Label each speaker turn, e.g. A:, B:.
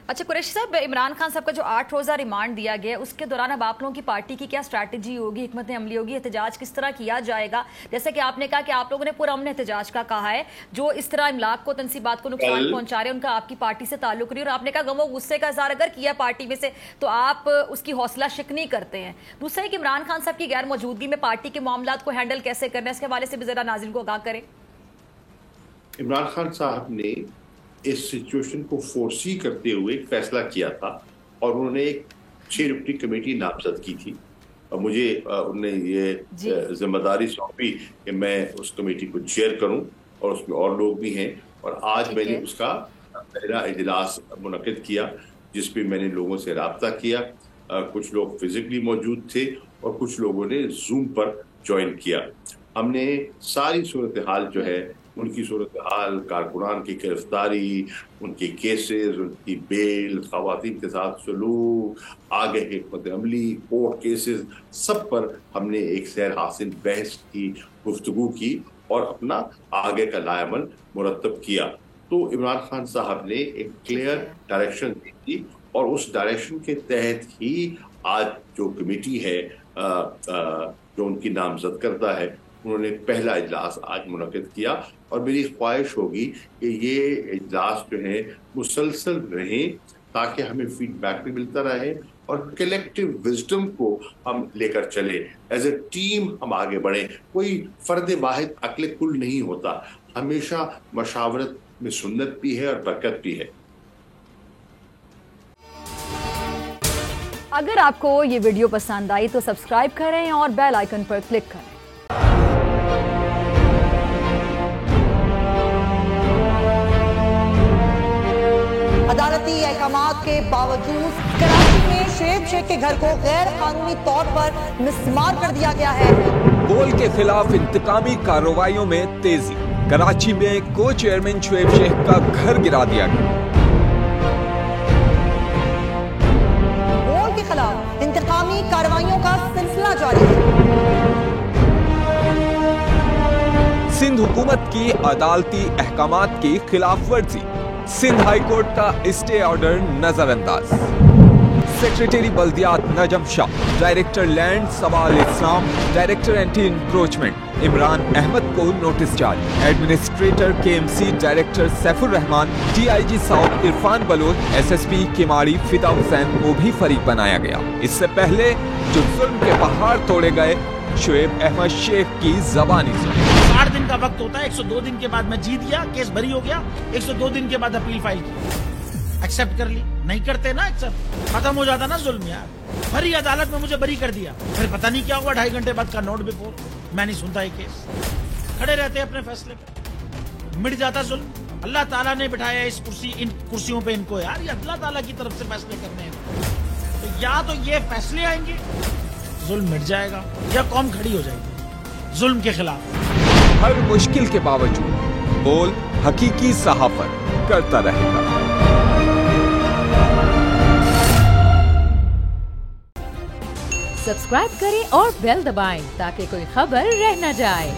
A: اچھا قریشی صاحب، عمران خان صاحب کا جو 8 روزہ ریمانڈ دیا گیا اس کے دوران اب آپ لوگوں کی پارٹی کی کیا اسٹریٹجی ہوگی، حکمت عملی ہوگی، احتجاج کس طرح کیا جائے گا؟ جیسے کہ آپ نے کہا کہ آپ لوگوں نے پرامن احتجاج کا کہا ہے، جو اس طرح املاک کو، تنصیبات کو نقصان پہنچا رہے ہیں ان کا آپ کی پارٹی سے تعلق نہیں، اور آپ نے کہا غم و غصے کا اظہار اگر کیا پارٹی میں سے تو آپ اس کی حوصلہ شکنی کرتے ہیں۔ دوسرا ہے کہ عمران خان صاحب کی غیر موجودگی میں پارٹی کے معاملات کو ہینڈل کیسے کرنا ہے، اس کے حوالے سے بھی ذرا ناظرین کو آگاہ کریں۔
B: عمران خان صاحب نے اس سچویشن کو فورسی کرتے ہوئے ایک فیصلہ کیا تھا اور انہوں نے ایک 6 رکنی کمیٹی نامزد کی تھی، اور مجھے انہوں نے یہ ذمہ داری سونپی کہ میں اس کمیٹی کو چیئر کروں، اور اس میں اور لوگ بھی ہیں، اور آج میں نے اس کا پہلا اجلاس منعقد کیا جس پہ میں نے لوگوں سے رابطہ کیا۔ کچھ لوگ فزیکلی موجود تھے اور کچھ لوگوں نے زوم پر جوائن کیا۔ ہم نے ساری صورتحال جو ہے، ان کی صورتحال، کارکنان کی گرفتاری، ان کے کیسز، ان کی بیل، خواتین کے ساتھ سلوک، آگے کے حکمت عملی، کورٹ کیسز، سب پر ہم نے ایک سیر حاصل بحث کی، گفتگو کی اور اپنا آگے کا لائے عمل مرتب کیا۔ تو عمران خان صاحب نے ایک کلیئر ڈائریکشن دی تھی، اور اس ڈائریکشن کے تحت ہی آج جو کمیٹی ہے جو ان کی نامزد کردہ ہے، انہوں نے پہلا اجلاس آج منعقد کیا، اور میری خواہش ہوگی کہ یہ اجلاس جو ہے مسلسل رہیں تاکہ ہمیں فیڈ بیک بھی ملتا رہے اور کلیکٹیو وزڈم کو ہم لے کر چلیں، ایز اے ٹیم ہم آگے بڑھیں۔ کوئی فرد واحد عقل کل نہیں ہوتا، ہمیشہ مشاورت میں سنت بھی ہے اور برکت بھی ہے۔
A: اگر آپ کو یہ ویڈیو پسند آئی تو سبسکرائب کریں اور بیل آئیکن پر کلک کریں۔
C: عدالتی احکامات کے باوجود کراچی میں شعیب شیخ کے گھر کو غیر قانونی طور پر مسمار کر دیا گیا ہے۔
D: گول کے خلاف انتقامی کارروائیوں میں تیزی، کراچی میں کو چیئرمین شعیب شیخ کا گھر گرا دیا گیا۔
C: گول کے خلاف انتقامی کارروائیوں کا سلسلہ جاری ہے۔
D: سندھ حکومت کی عدالتی احکامات کی خلاف ورزی، سندھ ہائی کورٹ کا اسٹے آرڈر نظر انداز۔ سیکریٹری بلدیات Najam Shah, director land Sawal Islam, director anti encroachment Imran Ahmed کو نوٹس جاری۔ Administrator K M C director Saif ur-Rehman, D I G south Irfan Baloch, S S P Keamari Fida Hussain کو بھی فریق بنایا گیا۔ اس سے پہلے جو ظلم کے پہاڑ توڑے گئے، شعیب احمد شیخ کی زبانی سنی۔
E: 60 دن کا وقت ہوتا ہے، 102 دن کے بعد میں جیت گیا، کیس بری ہو گیا، 102 دن کے بعد اپیل فائل کی، ایکسپٹ کر لی۔ نہیں کرتے نا ایکسپٹ، ختم ہو جاتا نا ظلم یار۔ بھری عدالت میں مجھے بری کر دیا، پھر پتہ نہیں کیا ہوا، 2.5 گھنٹے بعد کا نوٹ بیفور، میں نہیں سنتا یہ کیس، کھڑے رہتے اپنے فیصلے پہ، مٹ جاتا ظلم۔ اللہ تعالیٰ نے بٹھایا اس کرسی، ان کرسیوں پہ ان کو یار، یہ اللہ تعالیٰ کی طرف سے فیصلے کرنے ہیں، تو یا تو یہ فیصلے آئیں گے، ظلم مٹ جائے گا، یا قوم کھڑی ہو جائے گی ظلم کے خلاف۔
D: ہر مشکل کے باوجود بول حقیقی صحافت کرتا رہے گا۔
F: سبسکرائب کریں اور بیل دبائیں تاکہ کوئی خبر رہ نہ جائے۔